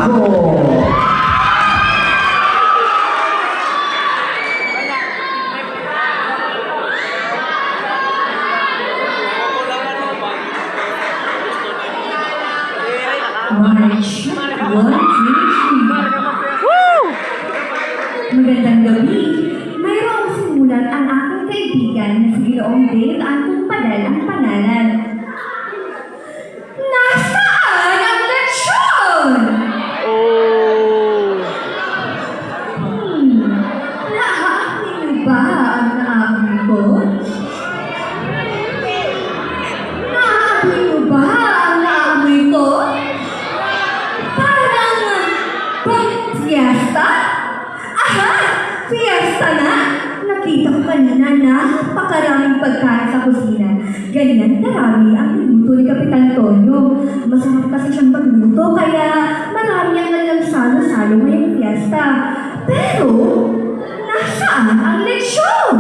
trabaho. March 1, 2, 3. Magandang gabi. Mayroong simulat ang aking kaibigan na si Ginoong Dave Anton Padal ang pangalan. Nasaan ang lechon? Naaamin ba ang naamin ko? Naaamin mo ba ang naamoy ko? Parang fiesta? Aha! Fiesta na! Nakita ko kanina na napakaraming pagkain sa kusina. Ganyan karami ang niluto ni Kapitan Tonyo. Masarap kasi siyang magluto kaya marami ang kanyang salo-salo ngayong fiesta. Pero, nasaan ang lechon?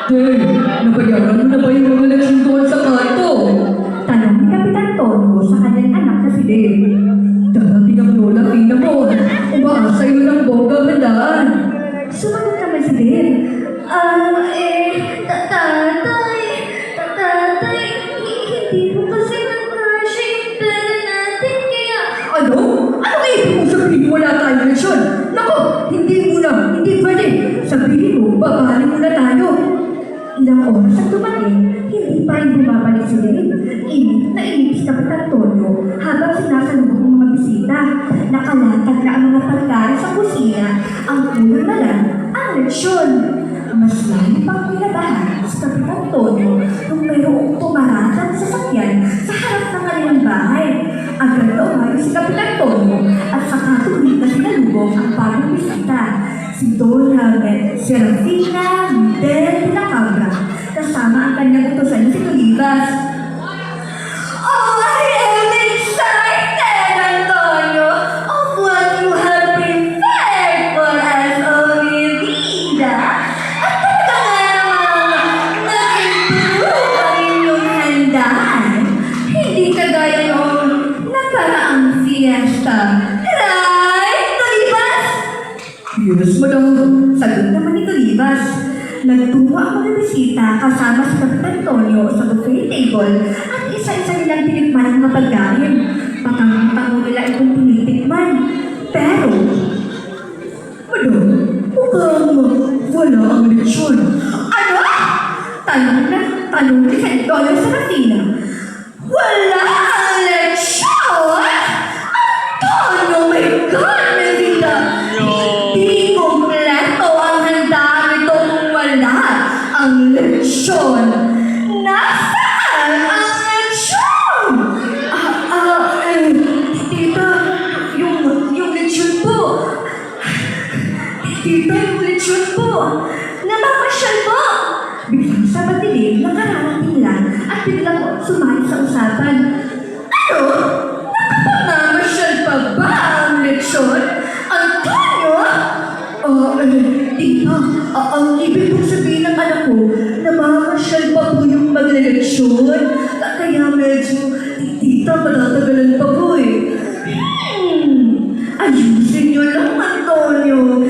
Dave, nabayaran mo na ba yung mga lechon doon sa kanto? Tanong ni Kapitan Tonyo sa kanyang anak na si Dave. Darating ang lola Tina mo. Umaasa yun ng bonggang handaan. Sumagot naman si Dave. Tatay, hindi po kasi nagkasya yung pera natin kaya... Ano? Ano ibig mong sabihin wala tayong lechon? Naku, hindi pwede. Sabihin mo, babalik mo na tayo. Ilang oras ang dumating, hindi pa rin bumabalik si Dave. Inip na inip si Kapitan Tonyo habang sinasalubong ang mga bisita. Nakalatag na ang mga pagkain sa kusina. Ang kulang na lang ang lechon. Mas lalo pang pinabahan si Kapitan Tonyo nung mayroong pumaratang sasakyan sa harap ng kanilang bahay. Agad na umayo si Kapitan Tonyo at saka tuloy na sinalubong ang bagong bisita. Si Donna Serafina de la Cabra, kasama ang kanyang utosan si Tulivas. Oh, I am excited, Antonio, of what you have prepared for us, Olivida. At talaga nga namang nag-improve ang inyong handaan. Hindi kagaya noong nakaraang fiesta. Right, Tulivas? Yes, madam. Sagot naman ni Tulivas. Nagtungo ang mga bisita kasama si Kapitan Tonyo sa buffet table at isa-isa nilang tinikman ang mga pagkain. Patang-tango nila itong tinitikman. Pero, Madam, mukhang wala ang lechon. ano? Tanong ni Sentono Serafina. Wala ang lechon? Antonio, my God, Melita! Hindi kompleto ang handa nito kung wala ang lechon. Nasaan ang lechon? Tita, yung lechon po. Tita, yung lechon po. Namamasyal po. Biglang sa matilim, nakararating lang at biglang sumali sa usapan. Ano? Nakapagmamasyal pa ba ang lechon? Antonio? Tita, ang ibig kong sabihin ng anak ko, namamasyal pa po yung magleletsyon. Kaya medyo, tita, matatagalan pa po eh. Ayusin niyo lang, Antonio.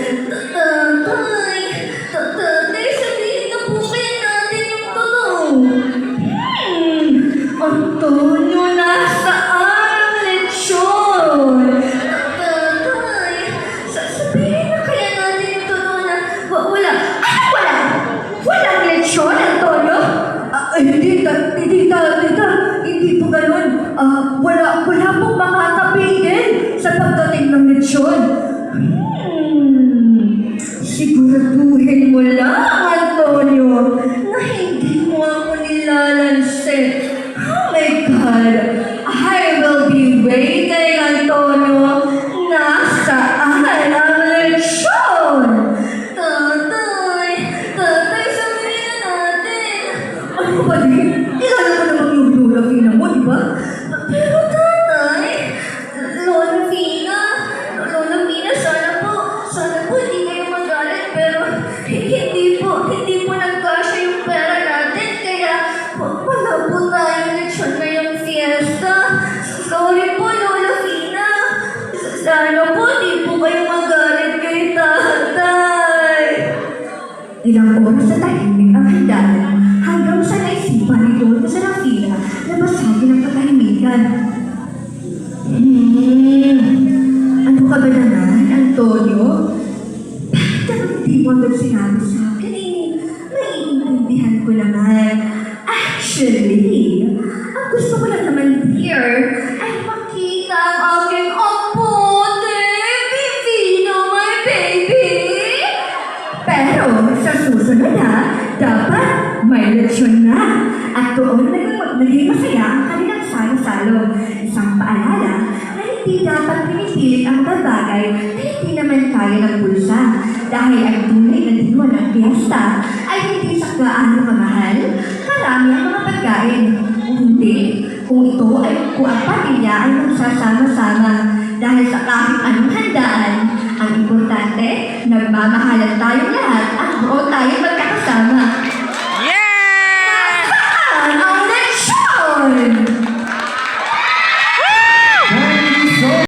Tatay, sabihin na po kaya natin yung totoo. Antonio, nasaan ang lechon? Tatay, sabihin na kaya natin yung totoo na wala. Walang lechon, Antonio? Hindi po ganun. Wala pong makakapigil sa pagdating ng lechon. Siguraduhin mo lang, Antonio, na hindi mo ako nilalansin. Oh my God! I will be waiting, Antonio. Nasaan ang lechon? Tatay, sabihin na natin. Ano ba din? Kilala ko namang yung lola Fina mo, di ba? Pero tatay, Lola Fina, sana po hindi kayo magalit, pero hindi po nagkasya yung pera natin, kaya wala po tayong lechon ngayong fiesta. Sana po di po kayo magalit kay tatay. Ilang oras na tahimik ang hagdanan hanggang sa naisipan ni Don Serafina na basagin ang katahimikan. Ano ka ba naman, Antonio? Bakit naman hindi mo agad sinabi sa akin eh? Naiintindihan ko naman. Actually, ang gusto ko lang naman here ay makita ang aking apote, Vivino, my baby. Pero sa susunod dapat may leksyon na. At doon naging masaya ang kanilang salo-salo. Isang paalala na hindi dapat pinipilit ang bagay na hindi naman kaya ng bulsa. Dahil ang tunay na diwa ng piyesta ay hindi sa gaano kamahal, marami ang mga pagkain. Hindi, kung ito ay kung ang pamilya ay magsasama-sama. Dahil sa kahit anong handaan, ang importante, nagmamahalan tayong lahat at buo tayong magkakasama.